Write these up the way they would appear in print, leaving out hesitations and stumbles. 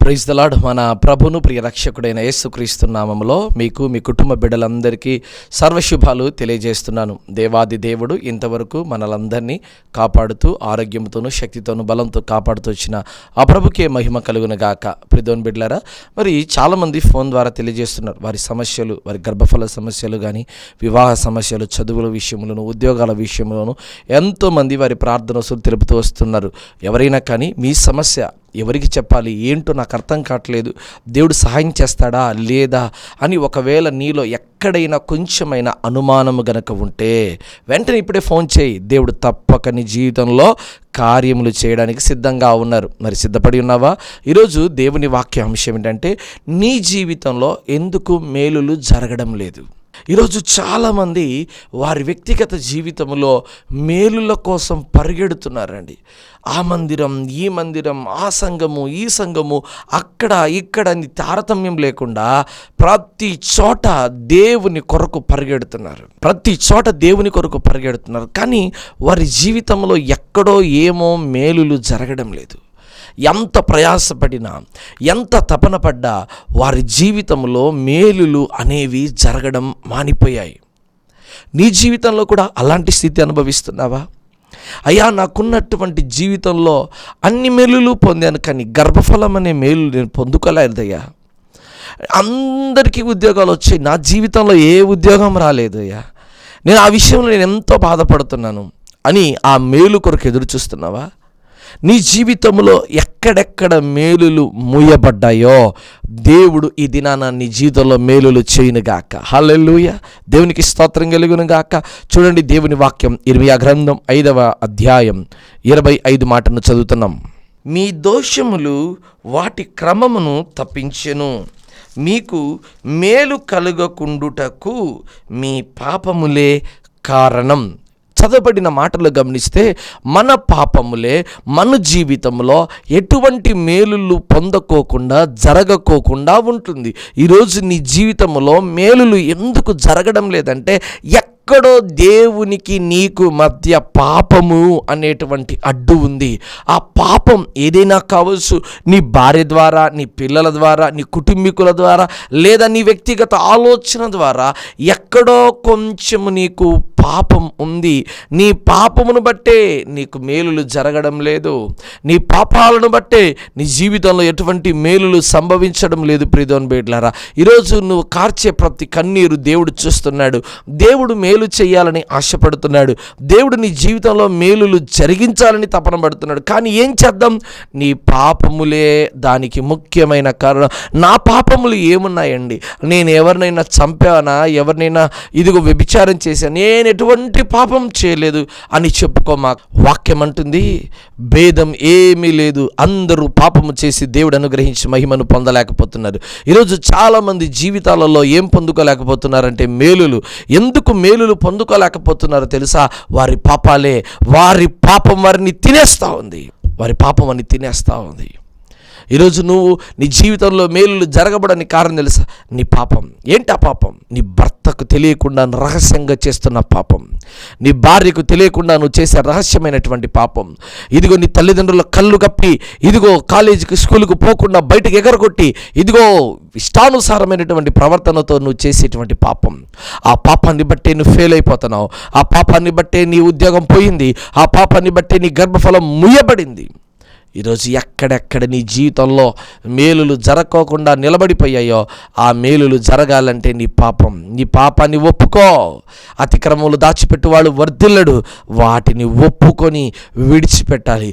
Praise the lord. మన ప్రభును ప్రియ రక్షకుడైన యేసుక్రీస్తు నామములో మీకు మీ కుటుంబ బిడ్డలందరికీ సర్వశుభాలు తెలియజేస్తున్నాను. దేవాది దేవుడు ఇంతవరకు మనలందరినీ కాపాడుతూ ఆరోగ్యంతోనూ శక్తితోనూ బలంతో కాపాడుతూ వచ్చిన ఆ ప్రభుకే మహిమ కలుగును గాక. ప్రియదేవుని బిడ్డలారా, మరి చాలామంది ఫోన్ ద్వారా తెలియజేస్తున్నారు వారి సమస్యలు, వారి గర్భఫల సమస్యలు కానీ, వివాహ సమస్యలు, చదువుల విషయంలోను, ఉద్యోగాల విషయంలోను ఎంతోమంది వారి ప్రార్థనలు తెలుపుతూ వస్తున్నారు. ఎవరైనా కానీ మీ సమస్య ఎవరికి చెప్పాలి, ఏంటో నాకు అర్థం కావట్లేదు, దేవుడు సహాయం చేస్తాడా లేదా అని ఒకవేళ నీలో ఎక్కడైనా కొంచెమైనా అనుమానము గనక ఉంటే వెంటనే ఇప్పుడే ఫోన్ చేయి. దేవుడు తప్పక నీ జీవితంలో కార్యములు చేయడానికి సిద్ధంగా ఉన్నారు. మరి సిద్ధపడి ఉన్నావా? ఈరోజు దేవుని వాక్య అంశం ఏంటంటే, నీ జీవితంలో ఎందుకు మేలులు జరగడం లేదు? ఈరోజు చాలామంది వారి వ్యక్తిగత జీవితంలో మేలుల కోసం పరిగెడుతున్నారండి. ఆ మందిరం, ఈ మందిరం, ఆ సంఘము, ఈ సంఘము, అక్కడ ఇక్కడ అని తారతమ్యం లేకుండా ప్రతి చోట దేవుని కొరకు పరిగెడుతున్నారు. కానీ వారి జీవితంలో ఎక్కడో ఏమో మేలులు జరగడం లేదు. ఎంత ప్రయాసపడినా, ఎంత తపన పడ్డా వారి జీవితంలో మేలులు అనేవి జరగడం మానిపోయాయి. నీ జీవితంలో కూడా అలాంటి స్థితి అనుభవిస్తున్నావా? అయ్యా, నాకున్నటువంటి జీవితంలో అన్ని మేలులు పొందాను, కానీ గర్భఫలం అనే మేలు నేను పొందుకోలేదయ్యా. అందరికీ ఉద్యోగాలు వచ్చాయి, నా జీవితంలో ఏ ఉద్యోగం రాలేదయ్యా. నేను ఆ విషయంలో నేను ఎంతో బాధపడుతున్నాను అని ఆ మేలు కొరకు ఎదురు చూస్తున్నావా? నీ జీవితంలో ఎక్కడెక్కడ మేలులు మూయబడ్డాయో దేవుడు ఈ దినాన నీ జీవితంలో మేలులు చేయునుగాక. హల్లెలూయా, దేవునికి స్తోత్రం కలుగునుగాక. చూడండి, దేవుని వాక్యం ఇర్మీయా గ్రంథం 5వ అధ్యాయం 25 మాటను చదువుతున్నాం. మీ దోషములు వాటి క్రమమును తప్పించెను, మీకు మేలు కలుగకుండుటకు మీ పాపములే కారణం. చదవబడిన మాటలు గమనిస్తే మన పాపములే మన జీవితంలో ఎటువంటి మేలులు పొందకోకుండా, జరగకోకుండా ఉంటుంది. ఈరోజు నీ జీవితంలో మేలులు ఎందుకు జరగడం లేదంటే, ఎక్కడో దేవునికి నీకు మధ్య పాపము అనేటువంటి అడ్డు ఉంది. ఆ పాపం ఏదైనా కావచ్చు, నీ భార్య ద్వారా, నీ పిల్లల ద్వారా, నీ కుటుంబీకుల ద్వారా, లేదా నీ వ్యక్తిగత ఆలోచన ద్వారా ఎక్కడో కొంచెము నీకు పాపం ఉంది. నీ పాపమును బట్టే నీకు మేలులు జరగడం లేదు. నీ పాపాలను బట్టే నీ జీవితంలో ఎటువంటి మేలులు సంభవించడం లేదు. ప్రియదేవుని బిడ్డలారా, ఈరోజు నువ్వు కార్చే ప్రతి కన్నీరు దేవుడు చూస్తున్నాడు. దేవుడు మేలు చేయాలని ఆశపడుతున్నాడు. దేవుడు నీ జీవితంలో మేలులు జరిగించాలని తపన పడుతున్నాడు. కానీ ఏం చేద్దాం? నీ పాపములే దానికి ముఖ్యమైన కారణం. నా పాపములు ఏమున్నాయండి? నేను ఎవరినైనా చంపానా? ఎవరినైనా ఇదిగో వ్యభిచారం చేశాను? నేను ఎటువంటి పాపం చేయలేదు అని చెప్పుకోమా. వాక్యం అంటుంది, భేదం ఏమీ లేదు, అందరూ పాపము చేసి దేవుడు అనుగ్రహించి మహిమను పొందలేకపోతున్నారు. ఈరోజు చాలామంది జీవితాలలో ఏం పొందుకోలేకపోతున్నారంటే మేలులు. ఎందుకు మేలులు పొందుకోలేకపోతున్నారో తెలుసా? వారి పాపాలే. వారి పాపం వారిని తినేస్తూ ఉంది. ఈరోజు నువ్వు నీ జీవితంలో మేలులు జరగబడని కారణం తెలుసా? నీ పాపం. ఏంటి ఆ పాపం? నీ భర్తకు తెలియకుండా రహస్యంగా చేస్తున్న పాపం, నీ భార్యకు తెలియకుండా నువ్వు చేసే రహస్యమైనటువంటి పాపం, ఇదిగో నీ తల్లిదండ్రుల కళ్ళు కప్పి, ఇదిగో కాలేజీకి స్కూలుకు పోకుండా బయటకు ఎగరగొట్టి, ఇదిగో ఇష్టానుసారమైనటువంటి ప్రవర్తనతో నువ్వు చేసేటువంటి పాపం. ఆ పాపాన్ని బట్టే నువ్వు ఫెయిల్ అయిపోతున్నావు. ఆ పాపాన్ని బట్టే నీ ఉద్యోగం పోయింది. ఆ పాపాన్ని బట్టే నీ గర్భఫలం ముయ్యబడింది. ఈరోజు ఎక్కడెక్కడ నీ జీవితంలో మేలులు జరగకోకుండా నిలబడిపోయాయో ఆ మేలులు జరగాలంటే నీ పాపాన్ని ఒప్పుకో. అతిక్రమములు దాచిపెట్టువాడు వర్ధిల్లడు. వాటిని ఒప్పుకొని విడిచిపెట్టాలి.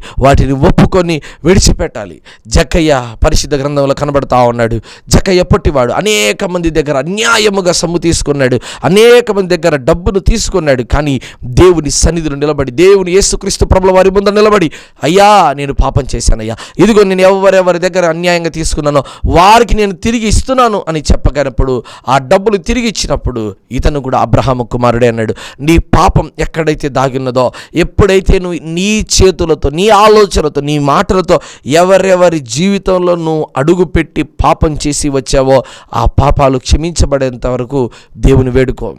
జక్కయ్య పరిశుద్ధ గ్రంథంలో కనబడతా ఉన్నాడు. జక్కయ్య పొట్టివాడు, అనేక మంది దగ్గర అన్యాయముగా సొమ్ము తీసుకున్నాడు, అనేక మంది దగ్గర డబ్బును తీసుకున్నాడు. కానీ దేవుని సన్నిధిలో నిలబడి, దేవుని యేసుక్రీస్తు ప్రభుల వారి ముందు నిలబడి, అయ్యా నేను పాపం చేశానయ్యా, ఇదిగో నేను ఎవరెవరి దగ్గర అన్యాయంగా తీసుకున్నానో వారికి నేను తిరిగి ఇస్తున్నాను అని చెప్పగలిగినప్పుడు, ఆ డబ్బులు తిరిగి ఇచ్చినప్పుడు ఇతను కూడా అబ్రహాము కుమారుడే అన్నాడు. నీ పాపం ఎక్కడైతే దాగిన్నదో, ఎప్పుడైతే నువ్వు నీ చేతులతో, నీ ఆలోచనతో, నీ మాటలతో ఎవరెవరి జీవితంలో నువ్వు అడుగుపెట్టి పాపం చేసి వచ్చావో ఆ పాపాలు క్షమించబడేంత వరకు దేవుని వేడుకో.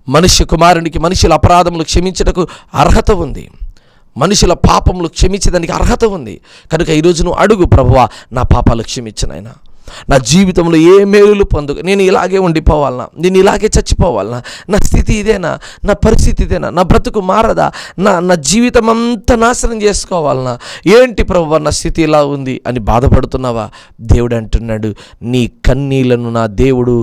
మనుష్య కుమారునికి మనుషుల అపరాధములు క్షమించటకు అర్హత ఉంది. మనుషుల పాపములు క్షమించేదానికి అర్హత ఉంది. కనుక ఈరోజు నువ్వు అడుగు, ప్రభువా నా పాపాలు క్షమించు నాయనా, నా జీవితంలో ఏ మేలులు పొందుకు, నేను ఇలాగే ఉండిపోవాలనా, నేను ఇలాగే చచ్చిపోవాలనా, నా స్థితి ఇదేనా, నా పరిస్థితి ఇదేనా, నా బ్రతుకు మారదా, నా జీవితం అంతా నాశనం చేసుకోవాలనా, ఏంటి ప్రభువా నా స్థితి ఇలా ఉంది అని బాధపడుతున్నావా? దేవుడు అంటున్నాడు, నీ కన్నీళ్లను నా దేవుడు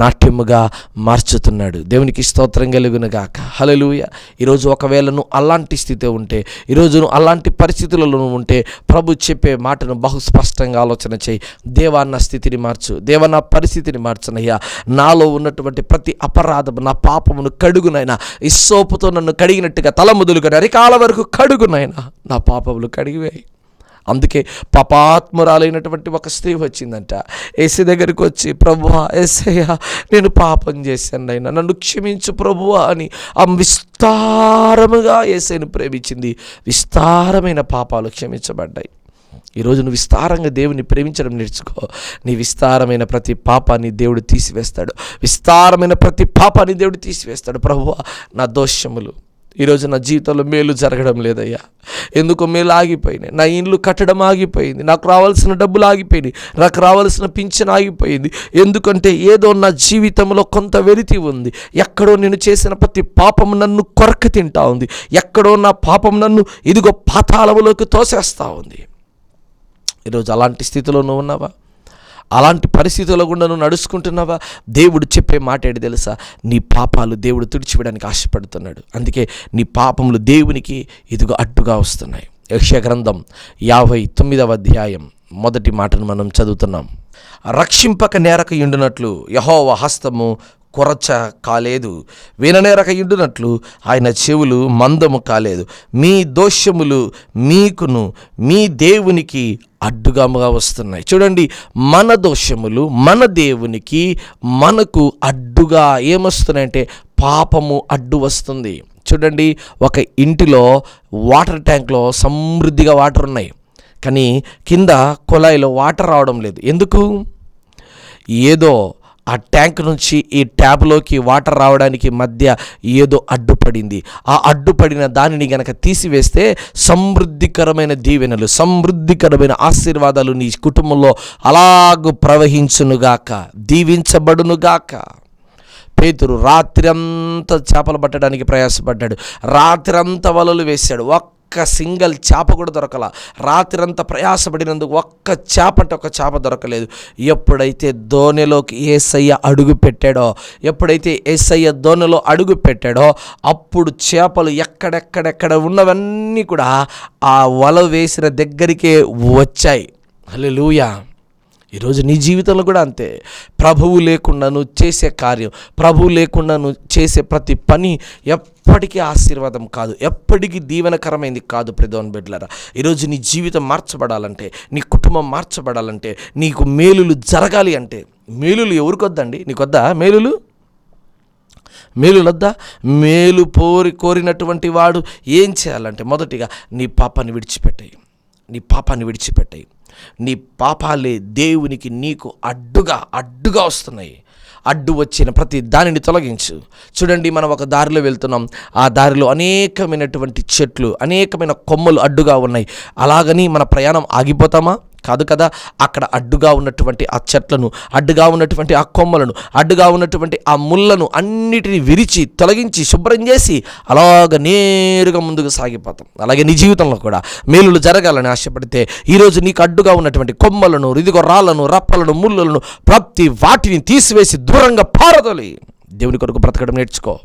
నాట్యముగా మార్చుతున్నాడు. దేవునికి స్తోత్రం కలుగునుగాక. హల్లెలూయా. ఈరోజు ఒకవేళ నువ్వు అలాంటి స్థితి ఉంటే, ఈరోజు నువ్వు అలాంటి పరిస్థితులలో నువ్వు ఉంటే, ప్రభు చెప్పే మాటను బహు స్పష్టంగా ఆలోచన చేయి. దేవా నా స్థితిని మార్చు, దేవా నా పరిస్థితిని మార్చనయ్యా, నాలో ఉన్నటువంటి ప్రతి అపరాధము, నా పాపమును కడుగునైనా, ఇస్సోపుతో నన్ను కడిగినట్టుగా తల మొదలుకొని అరికాల వరకు కడుగునైనా, నా పాపములు కడిగివేయి. అందుకే పాపాత్మురాలైనటువంటి ఒక స్త్రీ వచ్చిందంట యేసు దగ్గరికి వచ్చి, ప్రభువా యేసయ్యా నేను పాపం చేశాను అయినా నన్ను క్షమించు ప్రభువా అని విస్తారముగా యేసయ్యను ప్రేమించింది. విస్తారమైన పాపాలు క్షమించబడ్డాయి. ఈరోజు నువ్వు విస్తారంగా దేవుని ప్రేమించడం నేర్చుకో. నీ విస్తారమైన ప్రతి పాపాన్ని దేవుడు తీసివేస్తాడు. విస్తారమైన ప్రతి పాపాన్ని దేవుడు తీసివేస్తాడు. ప్రభువా నా దోషములు, ఈరోజు నా జీవితంలో మేలు జరగడం లేదయ్యా, ఎందుకో మేలు ఆగిపోయినాయి, నా ఇండ్లు కట్టడం ఆగిపోయింది, నాకు రావాల్సిన డబ్బులు ఆగిపోయినాయి, నాకు రావాల్సిన పింఛన్ ఆగిపోయింది. ఎందుకంటే ఏదో నా జీవితంలో కొంత వెలితి ఉంది, ఎక్కడో నేను చేసిన ప్రతి పాపం నన్ను కొరక తింటా ఉంది, ఎక్కడో నా పాపం నన్ను ఇదిగో పాతాళములోకి తోసేస్తూ ఉంది. ఈరోజు అలాంటి స్థితిలో నువ్వు ఉన్నావా? అలాంటి పరిస్థితుల్లో కూడా నువ్వు నడుచుకుంటున్నావా? దేవుడు చెప్పే మాట ఏంటి తెలుసా? నీ పాపాలు దేవుడు తుడిచివేయడానికి ఆశపడుతున్నాడు. అందుకే నీ పాపములు దేవునికి ఇదిగో అడ్డుగా వస్తున్నాయి. యెషయా గ్రంథం 59వ అధ్యాయం మొదటి మాటను మనం చదువుతున్నాం. రక్షింపక నేరక యుండునట్లు యెహోవా హస్తము కొరచ కాలేదు, విననేరక యుండునట్లు ఆయన చెవులు మందము కాలేదు. మీ దోషములు మీకును మీ దేవునికి అడ్డుగా వస్తున్నాయి. చూడండి, మన దోషములు మన దేవునికి మనకు అడ్డుగా ఏమొస్తున్నాయంటే పాపము అడ్డు వస్తుంది. చూడండి, ఒక ఇంటిలో వాటర్ ట్యాంక్లో సమృద్ధిగా వాటర్ ఉన్నాయి, కానీ కింద కుళాయిలో వాటర్ రావడం లేదు. ఎందుకు? ఏదో ఆ ట్యాంక్ నుంచి ఈ ట్యాప్లోకి వాటర్ రావడానికి మధ్య ఏదో అడ్డుపడింది. ఆ అడ్డుపడిన దానిని గనక తీసివేస్తే సమృద్ధికరమైన దీవెనలు, సమృద్ధికరమైన ఆశీర్వాదాలు నీ కుటుంబంలో అలాగూ ప్రవహించునుగాక, దీవించబడునుగాక. పేతురు రాత్రి అంతా చేపలు పట్టడానికి ప్రయాసపడ్డాడు, రాత్రి అంతా వలలు వేశాడు, ఒక్క సింగల్ చేప కూడా దొరకల. రాత్రంతా ప్రయాసపడినందుకు ఒక్క చేప దొరకలేదు. ఎప్పుడైతే దోణిలోకి యేసయ్య అడుగు పెట్టాడో, ఎప్పుడైతే యేసయ్య దోణిలో అడుగు పెట్టాడో అప్పుడు చేపలు ఎక్కడెక్కడెక్కడ ఉన్నవన్నీ కూడా ఆ వల వేసిన దగ్గరికే వచ్చాయి. హల్లెలూయా. ఈరోజు నీ జీవితంలో కూడా అంతే. ప్రభువు లేకుండా నువ్వు చేసే కార్యం, ప్రభువు లేకుండా నువ్వు చేసే ప్రతి పని ఎప్పటికీ ఆశీర్వాదం కాదు, ఎప్పటికీ దీవెనకరమైంది కాదు. ప్రియమైన బిడ్డలారా, ఈరోజు నీ జీవితం మార్చబడాలంటే, నీ కుటుంబం మార్చబడాలంటే, నీకు మేలులు జరగాలి అంటే, మేలులు ఎవరికొద్దండి? నీకొద్దా మేలులు? మేలులొద్దా? మేలు కోరినటువంటి వాడు ఏం చేయాలంటే, మొదటిగా నీ పాపాన్ని విడిచిపెట్టాయి, నీ పాపాన్ని విడిచిపెట్టాయి. నీ పాపాలే దేవునికి నీకు అడ్డుగా వస్తున్నాయి. అడ్డు వచ్చిన ప్రతి దానిని తొలగించు. చూడండి, మనం ఒక దారిలో వెళ్తున్నాం, ఆ దారిలో అనేకమైనటువంటి చెట్లు, అనేకమైన కొమ్మలు అడ్డుగా ఉన్నాయి. అలాగని మన ప్రయాణం ఆగిపోతామా? కాదు కదా. అక్కడ అడ్డుగా ఉన్నటువంటి ఆ చెట్లను, అడ్డుగా ఉన్నటువంటి ఆ కొమ్మలను, అడ్డుగా ఉన్నటువంటి ఆ ముళ్ళను అన్నిటినీ విరిచి తొలగించి శుభ్రం చేసి అలాగ నేరుగా ముందుకు సాగిపోతాం. అలాగే నీ జీవితంలో కూడా మేలులు జరగాలని ఆశపడితే ఈరోజు నీకు అడ్డుగా ఉన్నటువంటి కొమ్మలను, ఇదిగో రాళ్లను, రప్పలను, ముళ్ళలను ప్రతి వాటిని తీసివేసి దూరంగా పారదోలి దేవుని కొరకు బ్రతకడం నేర్చుకో.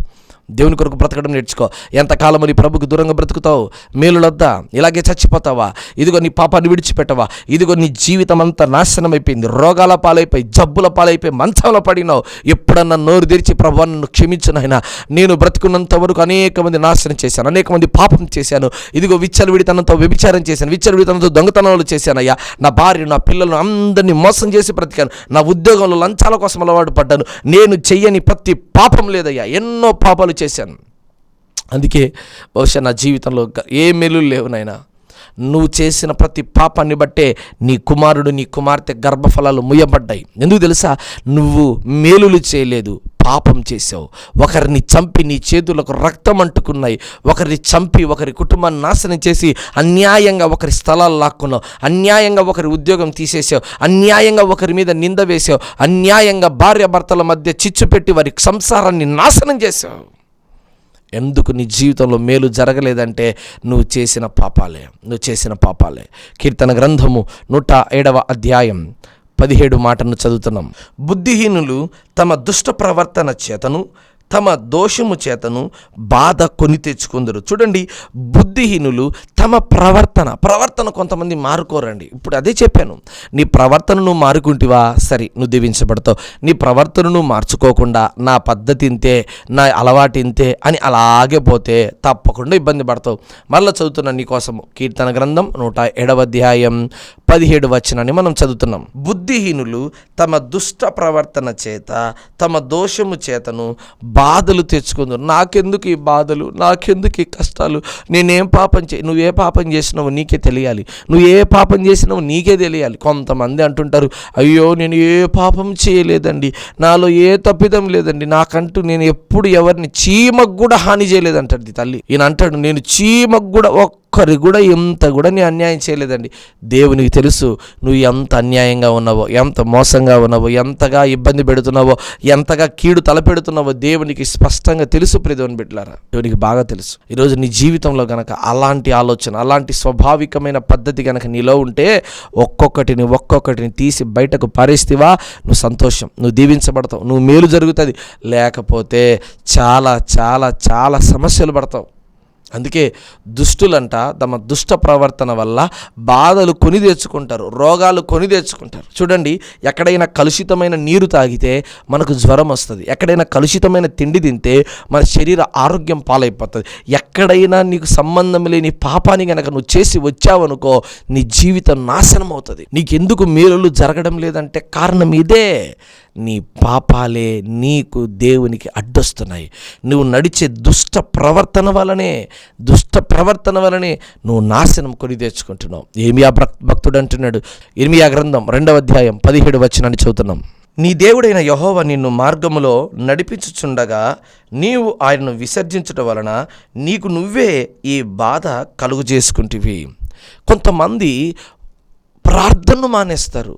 దేవుని కొరకు బ్రతకడం నేర్చుకో. ఎంతకాలం నీ ప్రభుకు దూరంగా బ్రతుకుతావు? మేలులొద్దా? ఇలాగే చచ్చిపోతావా? ఇదిగో నీ పాపాన్ని విడిచిపెట్టవా? ఇదిగో నీ జీవితం అంతా నాశనం అయిపోయింది, రోగాల పాలైపోయి, జబ్బుల పాలైపోయి, మంచంలో పడినావు. ఎప్పుడన్నా నోరు తెరిచి ప్రభువా నన్ను క్షమించు నాయనా, నేను బ్రతుకున్నంత వరకు అనేక మంది నాశనం చేశాను, అనేక మంది పాపం చేశాను, ఇదిగో విచ్చలవిడితనంతో వ్యభిచారం చేశాను, విచ్చలవిడితనంతో దొంగతనాలు చేశానయ్యా, నా భార్య నా పిల్లలను అందరినీ మోసం చేసి బ్రతికాను, నా ఉద్యోగంలో లంచాల కోసం అలవాటు పడ్డాను, నేను చెయ్యని ప్రతి పాపం లేదయ్యా, ఎన్నో పాపాలు చేశాను. అందుకే బహుశా నా జీవితంలో ఏ మేలులు లేవు నాయనా. నువ్వు చేసిన ప్రతి పాపాన్ని బట్టే నీ కుమారుడు, నీ కుమార్తె గర్భఫలాలు ముయ్యబడ్డాయి. ఎందుకు తెలుసా? నువ్వు మేలులు చేయలేదు, పాపం చేసావు, ఒకరిని చంపి నీ చేతులకు రక్తం అంటుకున్నాయి, ఒకరిని చంపి ఒకరి కుటుంబాన్ని నాశనం చేసి అన్యాయంగా ఒకరి స్థలాలు లాక్కున్నావు, అన్యాయంగా ఒకరి ఉద్యోగం తీసేసావు, అన్యాయంగా ఒకరి మీద నింద వేసావు, అన్యాయంగా భార్యాభర్తల మధ్య చిచ్చు పెట్టి వారి సంసారాన్ని నాశనం చేసావు. ఎందుకు నీ జీవితంలో మేలు జరగలేదంటే నువ్వు చేసిన పాపాలే. కీర్తన గ్రంథము 107వ అధ్యాయం 17 మాటను చదువుతున్నాం. బుద్ధిహీనులు తమ దుష్ట ప్రవర్తన చేతను తమ దోషము చేతను బాధ కొని తెచ్చుకుందరు. చూడండి, బుద్ధిహీనులు తమ ప్రవర్తన కొంతమంది మారుకోరండి. ఇప్పుడు అదే చెప్పాను, నీ ప్రవర్తనను మారుకుంటివా సరే నువ్వు దీవించబడతావు. నీ ప్రవర్తనను మార్చుకోకుండా నా పద్ధతి ఇంతే, నా అలవాటు ఇంతే అని అలాగే పోతే తప్పకుండా ఇబ్బంది పడతావు. మళ్ళీ చదువుతున్నాను నీకోసము. కీర్తన గ్రంథం 107వ అధ్యాయం 17 వచనాన్ని మనం చదువుతున్నాం. బుద్ధిహీనులు తమ దుష్ట ప్రవర్తన చేత తమ దోషము చేతను బాధలు తెచ్చుకుందరు. నాకెందుకు ఈ బాధలు, నాకెందుకు ఈ కష్టాలు, నేనేం పాపం నువ్వు ఏ పాపం చేసినావు నీకే తెలియాలి, నువ్వు ఏ పాపం చేసినావు నీకే తెలియాలి. కొంతమంది అంటుంటారు, అయ్యో నేను ఏ పాపం చేయలేదండి, నాలో ఏ తప్పిదం లేదండి, నాకంటూ నేను ఎప్పుడు ఎవరిని చీమకు కూడా హాని చేయలేదంటది తల్లి. ఈయన అంటాడు, నేను చీమకు కూడా ఒక్కరి కూడా ఎంత కూడా నేను అన్యాయం చేయలేదండి. దేవునికి తెలుసు నువ్వు ఎంత అన్యాయంగా ఉన్నావో, ఎంత మోసంగా ఉన్నావో, ఎంతగా ఇబ్బంది పెడుతున్నావో, ఎంతగా కీడు తలపెడుతున్నావో దేవునికి స్పష్టంగా తెలుసు. ప్రియదేవుని బిడ్డలారా, దేవునికి బాగా తెలుసు. ఈరోజు నీ జీవితంలో గనక అలాంటి ఆలోచన, అలాంటి స్వాభావికమైన పద్ధతి గనక నీలో ఉంటే ఒక్కొక్కటిని తీసి బయటకు పారేస్తావా, నువ్వు సంతోషం, నువ్వు దీవించబడతావు, నువ్వు మేలు జరుగుతుంది. లేకపోతే చాలా చాలా చాలా సమస్యలు పడతావు. అందుకే దుష్టులంట తమ దుష్ట ప్రవర్తన వల్ల బాధలు కొని తెచ్చుకుంటారు, రోగాలు కొని తెచ్చుకుంటారు. చూడండి, ఎక్కడైనా కలుషితమైన నీరు తాగితే మనకు జ్వరం వస్తుంది, ఎక్కడైనా కలుషితమైన తిండి తింటే మన శరీర ఆరోగ్యం పాలైపోతుంది. ఎక్కడైనా నీకు సంబంధం లేని పాపాన్ని కనుక నువ్వు చేసి వచ్చావనుకో నీ జీవితం నాశనం అవుతుంది. నీకెందుకు మేలులు జరగడం లేదంటే కారణం ఇదే, నీ పాపాలే నీకు దేవునికి అడ్డొస్తున్నాయి. నువ్వు నడిచే దుష్ట ప్రవర్తన వలనే నువ్వు నాశనం కొని తెచ్చుకుంటున్నావు. ఇర్మియా భక్తుడు అంటున్నాడు, ఇర్మియా గ్రంథం 2వ అధ్యాయం 17 వచనాన్ని చదువుతున్నాం. నీ దేవుడైన యెహోవా నిన్ను మార్గములో నడిపించుచుండగా నీవు ఆయనను విసర్జించడం వలన నీకు నువ్వే ఈ బాధ కలుగు చేసుకుంటివి. కొంతమంది ప్రార్థనను మానేస్తారు,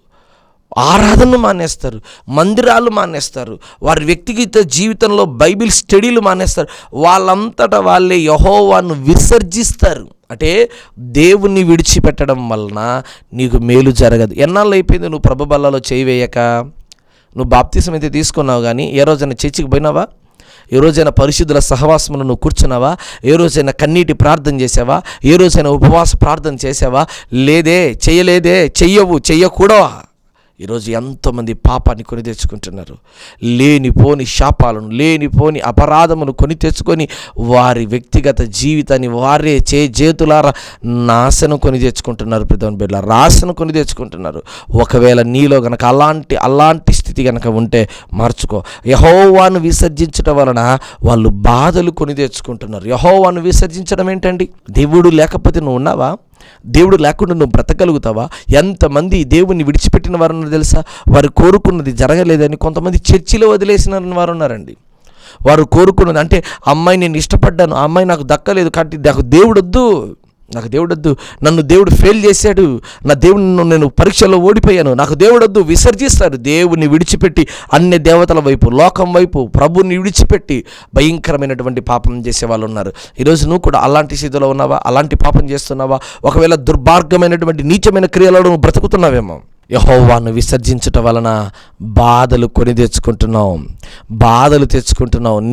ఆరాధనను మానేస్తారు, మందిరాలు మానేస్తారు, వారి వ్యక్తిగత జీవితంలో బైబిల్ స్టడీలు మానేస్తారు. వాళ్ళంతటా వాళ్ళే యెహోవాను విసర్జిస్తారు. అంటే దేవుణ్ణి విడిచిపెట్టడం వలన నీకు మేలు జరగదు. ఎన్నాళ్ళు అయిపోయింది నువ్వు ప్రభు బల్లలో చేయి వేయక? నువ్వు బాప్తిసం అయితే తీసుకున్నావు, కానీ ఏ రోజైనా చర్చికి పోయినావా? ఏ రోజైనా పరిశుద్ధుల సహవాసమును నువ్వు కూర్చున్నావా? ఏ రోజైనా కన్నీటి ప్రార్థన చేసావా? ఏ రోజైనా ఉపవాస ప్రార్థన చేసావా? లేదే, చెయ్యకూడవా? ఈరోజు ఎంతోమంది పాపాన్ని కొని తెచ్చుకుంటున్నారు. లేనిపోని శాపాలను, లేనిపోని అపరాధమును కొని తెచ్చుకొని వారి వ్యక్తిగత జీవితాన్ని వారే చేతులారా నాశనం కొని తెచ్చుకుంటున్నారు. ప్రియమైన బిడ్డలారా, నాశనం కొని తెచ్చుకుంటున్నారు. ఒకవేళ నీలో గనక అలాంటి స్థితి గనక ఉంటే మార్చుకో. యెహోవాను విసర్జించడం వలన వాళ్ళు బాధలు కొని తెచ్చుకుంటున్నారు. యెహోవాను విసర్జించడం ఏంటండి? దేవుడు లేకపోతే నువ్వు ఉన్నావా? దేవుడు లేకుండా నువ్వు బ్రతకగలుగుతావా? ఎంతమంది దేవుణ్ణి విడిచిపెట్టిన వారు ఉన్నారు తెలుసా? వారు కోరుకున్నది జరగలేదని కొంతమంది చర్చిలో వదిలేసిన వారు ఉన్నారండి. వారు కోరుకున్నది అంటే, అమ్మాయి నేను ఇష్టపడ్డాను, ఆ అమ్మాయి నాకు దక్కలేదు కాబట్టి నాకు దేవుడొద్దు, నన్ను దేవుడు ఫెయిల్ చేశాడు, నా దేవుడిని నేను పరీక్షలో ఓడిపోయాను, నాకు దేవుడొద్దు, విసర్జిస్తారు. దేవుని విడిచిపెట్టి అన్ని దేవతల వైపు, లోకం వైపు, ప్రభుని విడిచిపెట్టి భయంకరమైనటువంటి పాపం చేసే వాళ్ళు ఉన్నారు. ఈరోజు నువ్వు కూడా అలాంటి స్థితిలో ఉన్నావా? అలాంటి పాపం చేస్తున్నావా? ఒకవేళ దుర్మార్గమైనటువంటి నీచమైన క్రియలలో నువ్వు బ్రతుకుతున్నావేమో. యెహోవాను విసర్జించటం వలన బాధలు కొని తెచ్చుకుంటున్నావు.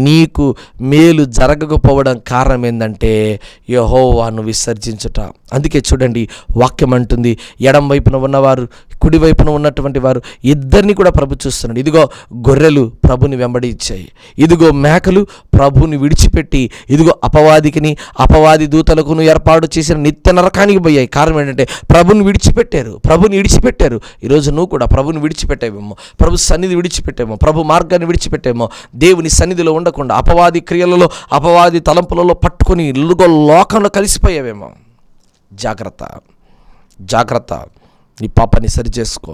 నీకు మేలు జరగకపోవడం కారణం ఏంటంటే యెహోవాను విసర్జించుట. అందుకే చూడండి, వాక్యం అంటుంది, ఎడం వైపున ఉన్నవారు, కుడి వైపున ఉన్నటువంటి వారు ఇద్దరిని కూడా ప్రభు చూస్తున్నాడు. ఇదిగో గొర్రెలు ప్రభుని వెంబడించాయి, ఇదిగో మేకలు ప్రభుని విడిచిపెట్టి, ఇదిగో అపవాది దూతలకును ఏర్పాటు చేసిన నిత్య నరకానికి పోయాయి. కారణం ఏంటంటే ప్రభుని విడిచిపెట్టారు. ఈరోజు నువ్వు కూడా ప్రభుని విడిచిపెట్టావేమో, ప్రభు సన్నిధి విడిచిపెట్టామో, ప్రభు మార్గాన్ని విడిచిపెట్టామో, దేవుని సన్నిధిలో ఉండకుండా అపవాది క్రియలలో, అపవాది తలంపులలో పట్టుకొని లోకంలో కలిసిపోయావేమో. జాగ్రత్త. నీ పాపాన్ని సరిచేసుకో,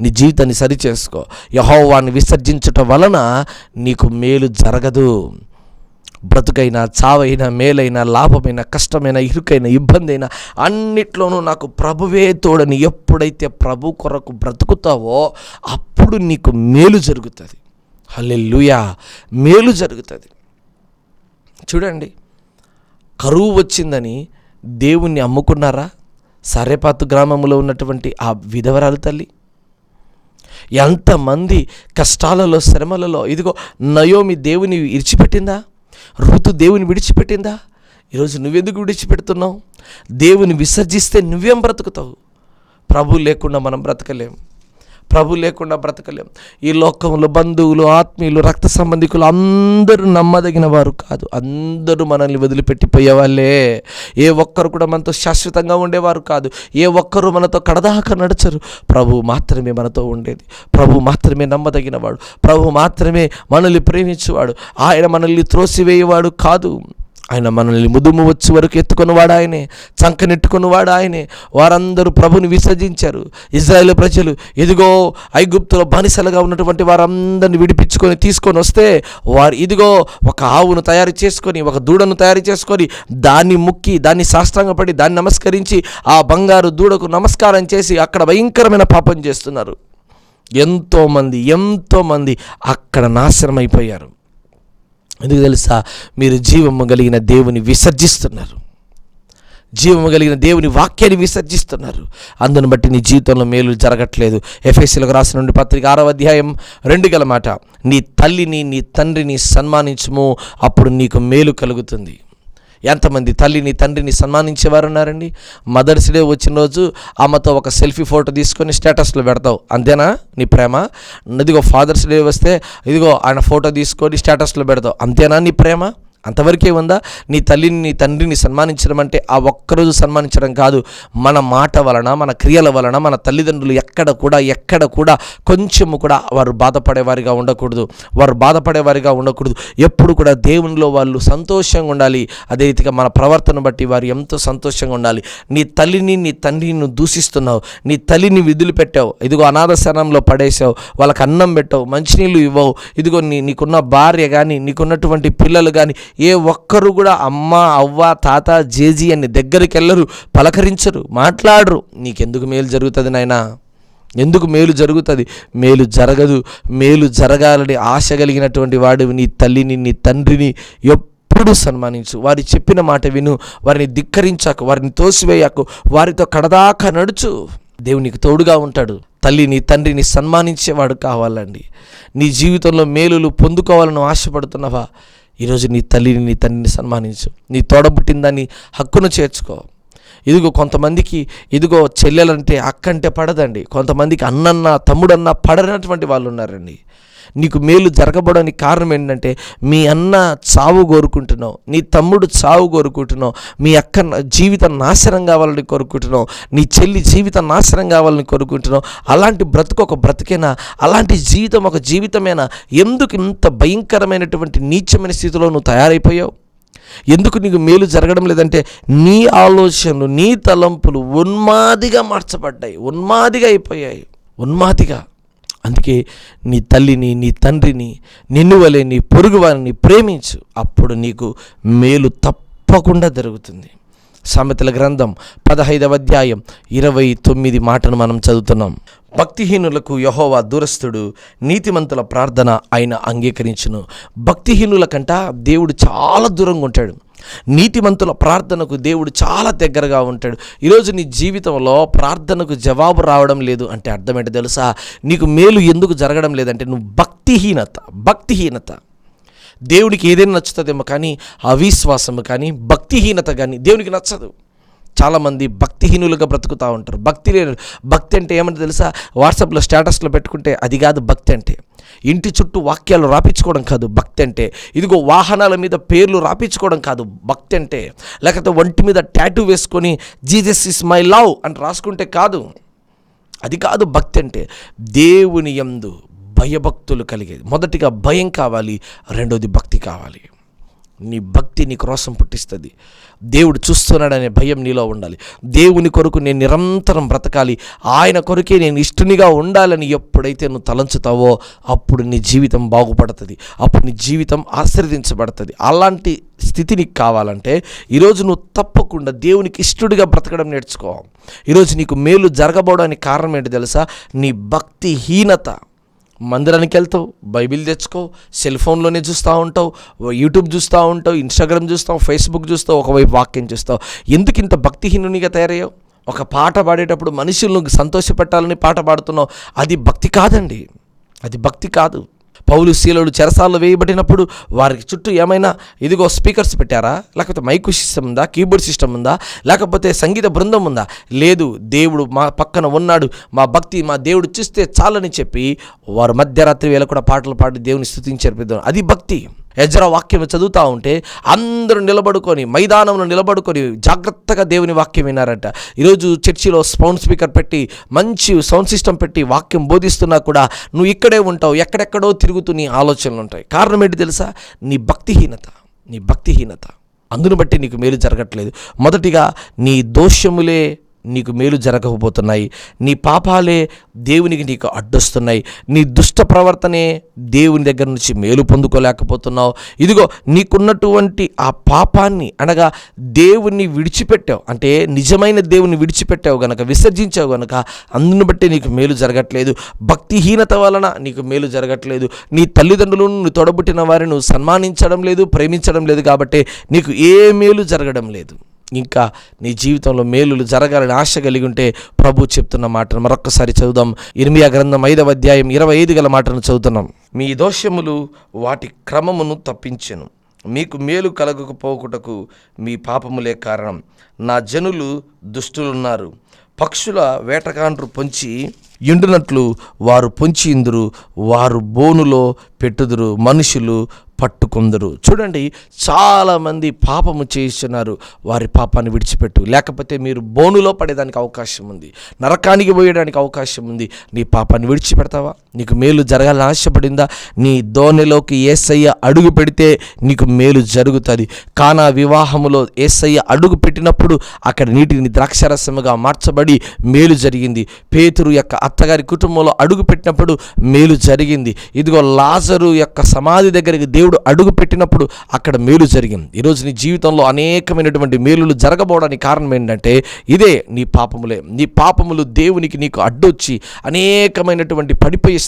నీ జీవితాన్ని సరిచేసుకో. యెహోవాను విసర్జించటం వలన నీకు మేలు జరగదు. బ్రతుకైనా, చావైనా, మేలైనా, లాభమైన, కష్టమైన, ఇరుకైన, ఇబ్బంది అయినా అన్నిట్లోనూ నాకు ప్రభువే తోడని ఎప్పుడైతే ప్రభు కొరకు బ్రతుకుతావో అప్పుడు నీకు మేలు జరుగుతుంది. హల్లెలూయా, మేలు జరుగుతుంది. చూడండి, కరువు వచ్చిందని దేవుణ్ణి అమ్ముకున్నారా? సరేపాతు గ్రామంలో ఉన్నటువంటి ఆ విధవరాలు తల్లి ఎంతమంది కష్టాలలో, శ్రమలలో, ఇదిగో నయోమి దేవుని విడిచిపెట్టిందా? ఋతు దేవుని విడిచిపెట్టిందా? ఈరోజు నువ్వెందుకు విడిచిపెడుతున్నావు? దేవుని విసర్జిస్తే నువ్వేం బ్రతుకుతావు? ప్రభు లేకుండా మనం బ్రతకలేం. ప్రభు లేకుండా బ్రతకలేం. ఈ లోకంలో బంధువులు, ఆత్మీయులు, రక్త సంబంధికులు అందరూ నమ్మదగిన వారు కాదు. అందరూ మనల్ని వదిలిపెట్టిపోయే వాళ్ళే. ఏ ఒక్కరు కూడా మనతో శాశ్వతంగా ఉండేవారు కాదు. ఏ ఒక్కరు మనతో కడదాకా నడచరు. ప్రభు మాత్రమే మనతో ఉండేది. ప్రభు మాత్రమే నమ్మదగినవాడు. ప్రభు మాత్రమే మనల్ని ప్రేమించేవాడు. ఆయన మనల్ని త్రోసివేయేవాడు కాదు. ఆయన మనల్ని ముదుము వచ్చి వరకు ఎత్తుకున్నవాడు ఆయనే, చంకనెట్టుకున్నవాడు ఆయనే. వారందరూ ప్రభుని విసర్జించారు. ఇజ్రాయేలు ప్రజలు ఇదిగో ఐగుప్తులో బానిసలుగా ఉన్నటువంటి వారందరిని విడిపించుకొని తీసుకొని వస్తే వారు ఇదిగో ఒక ఆవును తయారు చేసుకొని, ఒక దూడను తయారు చేసుకొని దాన్ని ముక్కి, దాన్ని సాష్టాంగపడి, దాన్ని నమస్కరించి ఆ బంగారు దూడకు నమస్కారం చేసి అక్కడ భయంకరమైన పాపం చేస్తున్నారు. ఎంతోమంది అక్కడ నాశనం అయిపోయారు. ఎందుకు తెలుసా? మీరు జీవము కలిగిన దేవుని విసర్జిస్తున్నారు. జీవము కలిగిన దేవుని వాక్యాన్ని విసర్జిస్తున్నారు. అందును బట్టి నీ జీవితంలో మేలు జరగట్లేదు. ఎఫెసీయులకు రాసిన పత్రిక 6వ అధ్యాయం 2 మాట, నీ తల్లిని, నీ తండ్రిని సన్మానించుము, అప్పుడు నీకు మేలు కలుగుతుంది. ఎంతమంది తల్లిని, తండ్రిని సన్మానించేవారు ఉన్నారండి? మదర్స్ డే వచ్చిన రోజు ఆమెతో ఒక సెల్ఫీ ఫోటో తీసుకొని స్టేటస్లో పెడతావు, అంతేనా నీ ప్రేమ? ఇదిగో ఫాదర్స్ డే వస్తే ఇదిగో ఆయన ఫోటో తీసుకొని స్టేటస్లో పెడతావు, అంతేనా నీ ప్రేమ? అంతవరకే ఉందా? నీ తల్లిని, నీ తండ్రిని సన్మానించడం అంటే ఆ ఒక్కరోజు సన్మానించడం కాదు. మన మాట వలన, మన క్రియల వలన మన తల్లిదండ్రులు ఎక్కడ కూడా కొంచెము కూడా వారు బాధపడేవారిగా ఉండకూడదు. ఎప్పుడు కూడా దేవునిలో వాళ్ళు సంతోషంగా ఉండాలి. అదే రీతిగా మన ప్రవర్తన బట్టి వారు ఎంతో సంతోషంగా ఉండాలి. నీ తల్లిని, నీ తండ్రిని నువ్వు దూషిస్తున్నావు, నీ తల్లిని విధులు పెట్టావు, ఇదిగో అనాథశరణంలో పడేసావు, వాళ్ళకి అన్నం పెట్టావు, మంచినీళ్ళు ఇవ్వవు, ఇదిగో నీకున్న భార్య కానీ, నీకున్నటువంటి పిల్లలు కానీ ఏ ఒక్కరు కూడా అమ్మ, అవ్వ, తాత, జేజీ అని దగ్గరికి వెళ్ళరు, పలకరించరు, మాట్లాడరు. నీకెందుకు మేలు జరుగుతుంది నాయనా? ఎందుకు మేలు జరుగుతుంది? మేలు జరగదు. మేలు జరగాలని ఆశ కలిగినటువంటి వాడు నీ తల్లిని, నీ తండ్రిని ఎప్పుడు సన్మానించు. వారి చెప్పిన మాట విను. వారిని ధిక్కరించకు, వారిని తోసివేయకు, వారితో కడదాకా నడుచు. దేవునికి తోడుగా ఉంటాడు. తల్లిని, తండ్రిని సన్మానించేవాడు కావాలండి. నీ జీవితంలో మేలులు పొందుకోవాలని ఆశపడుతున్నావా? ఈరోజు నీ తల్లిని, నీ తండ్రిని సన్మానించు. నీ తోడబుట్టిన దాన్ని హక్కును చేర్చుకో. ఇదిగో కొంతమందికి ఇదిగో చెల్లెలంటే, అక్కంటే పడదండి. కొంతమందికి అన్నన్నా, తమ్ముడన్నా పడనటువంటి వాళ్ళు ఉన్నారండి. నీకు మేలు జరగబడడానికి కారణం ఏంటంటే, మీ అన్న చావు కోరుకుంటున్నావు, నీ తమ్ముడు చావు కోరుకుంటున్నావు, మీ అక్క జీవితం నాశనం కావాలని కోరుకుంటున్నావు, నీ చెల్లి జీవితం నాశనం కావాలని కోరుకుంటున్నావు. అలాంటి బ్రతుకు ఒక బ్రతికేనా? అలాంటి జీవితం ఒక జీవితమేనా? ఎందుకు ఇంత భయంకరమైనటువంటి నీచమైన స్థితిలో నువ్వు తయారైపోయావు? ఎందుకు నీకు మేలు జరగడం లేదంటే, నీ ఆలోచనలు, నీ తలంపులు ఉన్మాదిగా మార్చబడ్డాయి, ఉన్మాదిగా అయిపోయాయి, ఉన్మాదిగా. అందుకే నీ తల్లిని, నీ తండ్రిని, నిన్ను వలె నీ పొరుగు వారిని ప్రేమించు. అప్పుడు నీకు మేలు తప్పకుండా జరుగుతుంది. సామెతల గ్రంథం 15వ అధ్యాయం 29 మాటను మనం చదువుతున్నాం. భక్తిహీనులకు యెహోవా దూరస్థుడు, నీతిమంతుల ప్రార్థన ఆయన అంగీకరించును. భక్తిహీనుల కంట దేవుడు చాలా దూరంగా ఉంటాడు. నీతిమంతుల ప్రార్థనకు దేవుడు చాలా దగ్గరగా ఉంటాడు. ఈరోజు నీ జీవితంలో ప్రార్థనకు జవాబు రావడం లేదు అంటే అర్థం ఏంటో తెలుసా? నీకు మేలు ఎందుకు జరగడం లేదంటే నువ్వు భక్తిహీనత. దేవునికి ఏదైనా నచ్చుతుందేమో కానీ అవిశ్వాసము కానీ, భక్తిహీనత కానీ దేవునికి నచ్చదు. చాలామంది భక్తిహీనులుగా బ్రతుకుతూ ఉంటారు. భక్తి అంటే ఏమంటే తెలుసా? వాట్సాప్లో స్టేటస్లో పెట్టుకుంటే అది కాదు భక్తి అంటే. ఇంటి చుట్టూ వాక్యాలు రాపించుకోవడం కాదు భక్తి అంటే. ఇదిగో వాహనాల మీద పేర్లు రాపించుకోవడం కాదు భక్తి అంటే. లేకపోతే ఒంటి మీద టాటూ వేసుకొని జీసస్ ఇస్ మై లవ్ అని రాసుకుంటే కాదు, అది కాదు భక్తి అంటే. దేవుని యందు భయభక్తులు కలిగేది. మొదటిగా భయం కావాలి, రెండోది భక్తి కావాలి. నీ భక్తి నీకు రోషం పుట్టిస్తుంది. దేవుడు చూస్తున్నాడనే భయం నీలో ఉండాలి. దేవుని కొరకు నేను నిరంతరం బ్రతకాలి, ఆయన కొరకే నేను ఇష్టనిగా ఉండాలని ఎప్పుడైతే నువ్వు తలంచుతావో అప్పుడు నీ జీవితం బాగుపడుతుంది, అప్పుడు నీ జీవితం ఆశీర్వదించబడుతుంది. అలాంటి స్థితి నీకు కావాలంటే ఈరోజు నువ్వు తప్పకుండా దేవునికి ఇష్టడిగా బ్రతకడం నేర్చుకో. ఈరోజు నీకు మేలు జరగబోవడానికి కారణం ఏంటి తెలుసా? నీ భక్తిహీనత. మందిరానికి వెళ్తావు, బైబిల్ తెచ్చుకో, సెల్ ఫోన్లోనే చూస్తూ ఉంటావు, యూట్యూబ్ చూస్తూ ఉంటావు, ఇన్స్టాగ్రామ్ చూస్తావు, ఫేస్బుక్ చూస్తావు, ఒకవైపు వాక్యం చూస్తావు. ఎందుకు ఇంత భక్తిహీనునిగా తయారయ్యావు? ఒక పాట పాడేటప్పుడు మనుషులను సంతోషపెట్టాలని పాట పాడుతున్నావు. అది భక్తి కాదండి, అది భక్తి కాదు. పౌలు శీలలు చెరసాల్లో వేయబడినప్పుడు వారికి చుట్టూ ఏమైనా ఇదిగో స్పీకర్స్ పెట్టారా? లేకపోతే మైకు సిస్టమ్ ఉందా? కీబోర్డ్ సిస్టమ్ ఉందా? లేకపోతే సంగీత బృందం ఉందా? లేదు, దేవుడు మా పక్కన ఉన్నాడు, మా భక్తి మా దేవుడు చూస్తే చాలని చెప్పి వారు మధ్యరాత్రి వేళ కూడా పాటలు పాడి దేవుని స్తుతించారు. అది భక్తి. ఎజ్రా వాక్యం చదువుతూ ఉంటే అందరూ నిలబడుకొని, మైదానంలో నిలబడుకొని జాగ్రత్తగా దేవుని వాక్యం విన్నారంట. ఈరోజు చర్చిలో సౌండ్ స్పీకర్ పెట్టి, మంచి సౌండ్ సిస్టమ్ పెట్టి వాక్యం బోధిస్తున్నా కూడా నువ్వు ఇక్కడే ఉంటావు, ఎక్కడెక్కడో తిరుగుతూ నీ ఆలోచనలు ఉంటాయి. కారణం ఏంటి తెలుసా? నీ భక్తిహీనత. అందును బట్టి నీకు మేలు జరగట్లేదు. మొదటిగా నీ దోషములే నీకు మేలు జరగకపోతున్నాయి, నీ పాపాలే దేవునికి నీకు అడ్డొస్తున్నాయి, నీ దుష్ట ప్రవర్తనే దేవుని దగ్గర నుంచి మేలు పొందుకోలేకపోతున్నావు. ఇదిగో నీకున్నటువంటి ఆ పాపాన్ని అనగా దేవుణ్ణి విడిచిపెట్టావు, అంటే నిజమైన దేవుని విడిచిపెట్టావు గనక, విసర్జించావు గనక అందును బట్టి నీకు మేలు జరగట్లేదు. భక్తిహీనత వలన నీకు మేలు జరగట్లేదు. నీ తల్లిదండ్రులను, నువ్వు తోడబుట్టిన వారిని నువ్వు సన్మానించడం లేదు, ప్రేమించడం లేదు, కాబట్టి నీకు ఏ మేలు జరగడం లేదు. ఇంకా నీ జీవితంలో మేలులు జరగాలని ఆశ కలిగి ఉంటే ప్రభు చెప్తున్న మాటను మరొక్కసారి చదువుదాం. ఇర్మియా గ్రంథం 5వ అధ్యాయం 25 గల మాటను చదువుతున్నాం. మీ దోషములు వాటి క్రమమును తప్పించెను, మీకు మేలు కలగకపోకుటకు మీ పాపములే కారణం. నా జనులు దుష్టులున్నారు, పక్షుల వేటగాండ్రు పొంచి ఎండునట్లు వారు పొంచి ఇందురు, వారు బోనులో పెట్టుదురు, మనుషులు పట్టుకుందరు. చూడండి, చాలామంది పాపము చేస్తున్నారు. వారి పాపాన్ని విడిచిపెట్టు, లేకపోతే మీరు బోనులో పడేదానికి అవకాశం ఉంది, నరకానికి పోయేదానికి అవకాశం ఉంది. నీ పాపాన్ని విడిచిపెడతావా? నీకు మేలు జరగాలని ఆశపడిందా? నీ దోణిలోకి యేసయ్య అడుగు పెడితే నీకు మేలు జరుగుతుంది. కానా వివాహములో యేసయ్య అడుగు పెట్టినప్పుడు అక్కడ నీటిని ద్రాక్షరసముగా మార్చబడి మేలు జరిగింది. పేతురు యొక్క అత్తగారి కుటుంబంలో అడుగు పెట్టినప్పుడు మేలు జరిగింది. ఇదిగో లాజరు యొక్క సమాధి దగ్గరికి దేవుడు అడుగు పెట్టినప్పుడు అక్కడ మేలు జరిగింది. ఈరోజు నీ జీవితంలో అనేకమైనటువంటి మేలులు జరగబోవడానికి కారణం ఏంటంటే ఇదే, నీ పాపములే. నీ పాపములు దేవునికి నీకు అడ్డొచ్చి అనేకమైనటువంటి పడిపోయే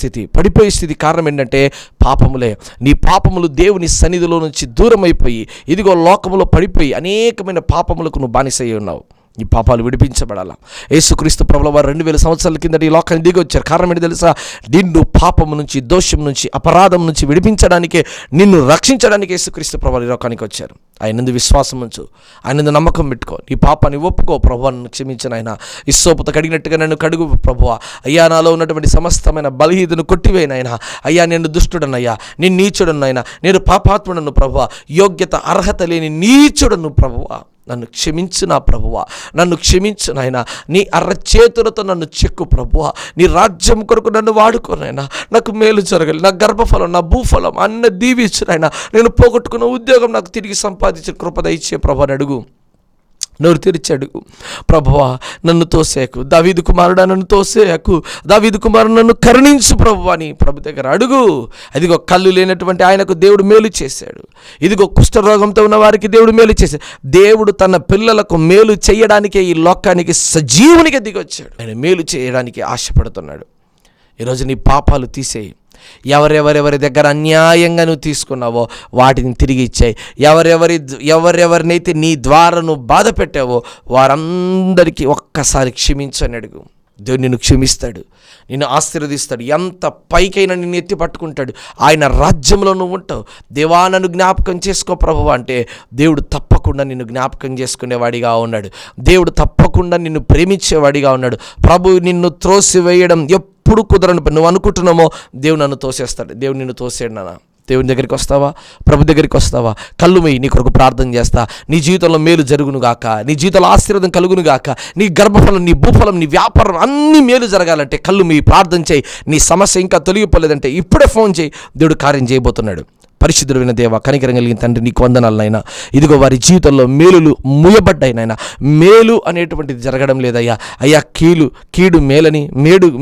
స్థితి కారణం ఏంటంటే పాపములే. నీ పాపములు దేవుని సన్నిధిలో నుంచి దూరం అయిపోయి ఇదిగో లోకములో పడిపోయి అనేకమైన పాపములకు నువ్వు బానిసయ్యి ఉన్నావు. ఈ పాపాలు విడిపించబడాలా. యేసుక్రీస్తు ప్రభుల వారు 2000 సంవత్సరాల కింద ఈ లోకాన్ని దిగి వచ్చారు. కారణం ఏంటి తెలుసా? నిన్ను పాపము నుంచి, దోషం నుంచి, అపరాధం నుంచి విడిపించడానికే, నిన్ను రక్షించడానికి యేసుక్రీస్తు ప్రభువారు ఈ లోకానికి వచ్చారు. ఆయనందు విశ్వాసం ఉంచు, ఆయనందు నమ్మకం పెట్టుకో, నీ పాపాన్ని ఒప్పుకో. ప్రభువా నన్ను క్షమించను ఆయన, ఇస్సోపుతో కడిగినట్టుగా నన్ను కడుగు ప్రభువా. అయ్యా, నాలో ఉన్నటువంటి సమస్తమైన బలహీనతను కొట్టివేయనైనా. అయ్యా, నేను దుష్టుడనయ్యా, నేను నీచుడనైనా, నేను పాపాత్ముడను ప్రభువా, యోగ్యత అర్హత లేని నీచుడను ప్రభువా, నన్ను క్షమించు నా ప్రభువా, నన్ను క్షమించు నాయనా. నీ అరచేతులతో నన్ను చెక్కు ప్రభువా, నీ రాజ్యం కొరకు నన్ను వాడుకోనైనా. నాకు మేలు జరగాలి, నా గర్భఫలం, నా భూఫలం అన్న దీవించు నాయనా. నేను పోగొట్టుకున్న ఉద్యోగం నాకు తిరిగి సంపాదించే కృప దయచే ప్రభువా అని అడుగు. నోరు తెరిచాడు, ప్రభువా నన్ను తోసేకు, దావీదు కుమారుడా నన్ను తోసేకు, దావీదు కుమారుడు నన్ను కరుణించు ప్రభువా అని ప్రభు దగ్గర అడుగు. అదిగో కళ్ళు లేనటువంటి ఆయనకు దేవుడు మేలు చేశాడు. ఇదిగో కుష్ఠరోగంతో ఉన్న వారికి దేవుడు మేలు చేశాడు. దేవుడు తన పిల్లలకు మేలు చేయడానికే ఈ లోకానికి సజీవునిగా దిగొచ్చాడు. ఆయన మేలు చేయడానికి ఆశపడుతున్నాడు. ఈరోజు నీ పాపాలు తీసేయి. ఎవరెవరి దగ్గర అన్యాయంగా నువ్వు తీసుకున్నావో వాటిని తిరిగి ఇచ్చాయి. ఎవరెవరినైతే నీ ద్వారా నువ్వు బాధ పెట్టావో వారందరికీ ఒక్కసారి క్షమించని అడుగు. దేవుడు నిన్ను క్షమిస్తాడు, నిన్ను ఆశీర్వదిస్తాడు, ఎంత పైకైనా నిన్ను ఎత్తి పట్టుకుంటాడు. ఆయన రాజ్యంలో నువ్వు ఉంటావు. దేవా నన్ను జ్ఞాపకం చేసుకో ప్రభువా అంటే దేవుడు తప్పకుండా నిన్ను జ్ఞాపకం చేసుకునేవాడిగా ఉన్నాడు. దేవుడు తప్పకుండా నిన్ను ప్రేమించేవాడిగా ఉన్నాడు. ప్రభు నిన్ను త్రోసివేయడం ఎప్పుడు కుదరని పని. నువ్వు అనుకుంటున్నామో దేవుడు నన్ను తోసేస్తాడు. దేవుడు నిన్ను తోసేడు నాన్న. దేవుని దగ్గరికి వస్తావా? ప్రభు దగ్గరికి వస్తావా? కళ్ళు మూయి, నీ కొరకు ప్రార్థన చేస్తా. నీ జీవితంలో మేలు జరుగునుగాక, నీ జీవితంలో ఆశీర్వాదం కలుగునుగాక, నీ గర్భఫలం, నీ భూఫలం, నీ వ్యాపారం అన్నీ మేలు జరగాలంటే కళ్ళు మూయి ప్రార్థన చేయి. నీ సమస్య ఇంకా తొలగిపోలేదంటే ఇప్పుడే ఫోన్ చేయి, దేవుడు కార్యం చేయబోతున్నాడు. పరిశుద్ధుడైన దేవ, కనికరం కలిగిన తండ్రి, నీకు వందనాలు నాయనా. ఇదిగో వారి జీవితంలో మేలులు ముయ్యబడ్డాయి నాయనా. మేలు అనేటువంటిది జరగడం లేదయ్యా. అయ్యా, కీడు మేలని,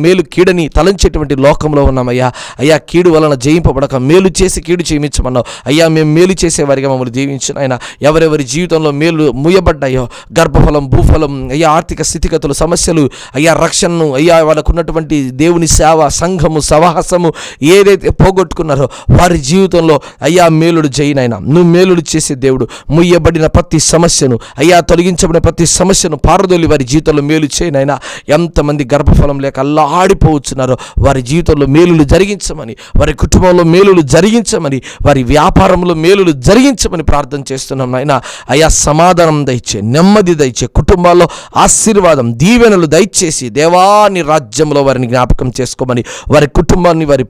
మేలు కీడని తలంచేటువంటి లోకంలో ఉన్నామయ్యా. అయ్యా, కీడు వలన జయింపబడక మేలు చేసి కీడు చేయించమన్నావు అయ్యా. మేము మేలు చేసేవారిగా మమ్మల్ని దీవించు నాయనా. ఎవరెవరి జీవితంలో మేలు ముయ్యబడ్డాయో, గర్భఫలం, భూఫలం, అయ్యా, ఆర్థిక స్థితిగతులు, సమస్యలు, అయ్యా, రక్షణను, అయ్యా, వాళ్ళకున్నటువంటి దేవుని సేవ, సంఘము, సహవాసము ఏదైతే పోగొట్టుకున్నారో వారి జీవితంలో అయ్యా మేలుడు చేయనైనా. నువ్వు మేలుడు చేసే దేవుడు. ముయ్యబడిన ప్రతి సమస్యను, అయ్యా, తొలగించబడిన ప్రతి సమస్యను పారదోలి వారి జీవితంలో మేలు చేయనైనా. ఎంతమంది గర్భఫలం లేక అల్లాడిపోవచ్చున్నారో వారి జీవితంలో మేలులు జరిగించమని, వారి కుటుంబంలో మేలులు జరిగించమని, వారి వ్యాపారంలో మేలులు జరిగించమని ప్రార్థన చేస్తున్నాం నాయన. అయ్యా, సమాధానం దయచే, నెమ్మది దయచే, కుటుంబాల్లో ఆశీర్వాదం, దీవెనలు దయచేసి దేవాని రాజ్యంలో వారిని జ్ఞాపకం చేసుకోమని, వారి కుటుంబాన్ని, వారి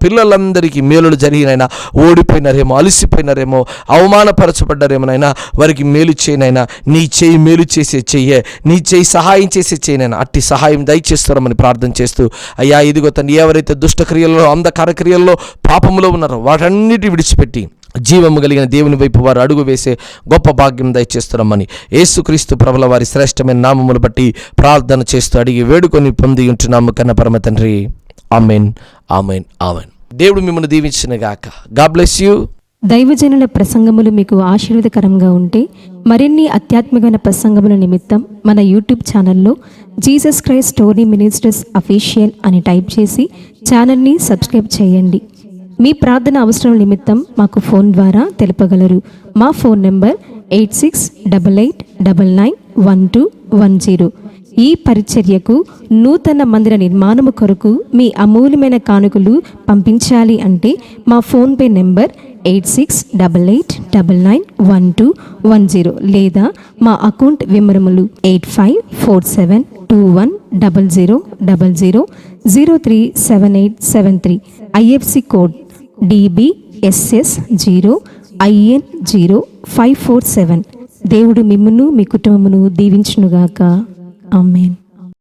పిల్లలందరికీ మేలులు జరిగినైనా. ఓడిపోయినారేమో, అలసిపోయినారేమో, అవమానపరచబడ్డారేమోనైనా వారికి మేలు చేయనైనా. నీ చేయి మేలు చేసే చెయ్యే, నీ చేయి సహాయం చేసే చేయనైనా. అట్టి సహాయం దయచేస్తారమని ప్రార్థన చేస్తూ అయ్యా, ఇదిగో తండ్రి, ఎవరైతే దుష్టక్రియల్లో, అంధకార క్రియల్లో, పాపములో ఉన్నారో వాటన్నిటి విడిచిపెట్టి జీవము కలిగిన దేవుని వైపు వారు అడుగు వేసే గొప్ప భాగ్యం దయచేస్తున్నామని యేసుక్రీస్తు ప్రభుల వారి శ్రేష్టమైన నామములు బట్టి ప్రార్థన చేస్తూ అడిగి వేడుకొని పొంది ఉంటున్నాము కన్న పరమ తండ్రి. Amen, amen, amen. దేవుడు మిమ్మల్ని దీవించిన గాక. God bless you. దైవజనుల ప్రసంగములు మీకు ఆశీర్వదకరంగా ఉంటే మరిన్ని ఆధ్యాత్మికమైన ప్రసంగముల నిమిత్తం మన యూట్యూబ్ ఛానల్లో Jesus Christ story ministers official అని టైప్ చేసి ఛానల్ని సబ్స్క్రైబ్ చేయండి. మీ ప్రార్థన అవసరం నిమిత్తం మాకు ఫోన్ ద్వారా తెలుపగలరు. మా ఫోన్ నెంబర్ 8688991210. ఈ పరిచర్యకు నూతన మందిర నిర్మాణము కొరకు మీ అమూల్యమైన కానుకలు పంపించాలి అంటే మా ఫోన్పే నెంబర్ 8688991210 లేదా మా అకౌంట్ వివరములు 8547210000037873. IFC code DBSS0IN0547. దేవుడు మిమ్మును మీ కుటుంబమును దీవించునుగాక. ఆమేన్.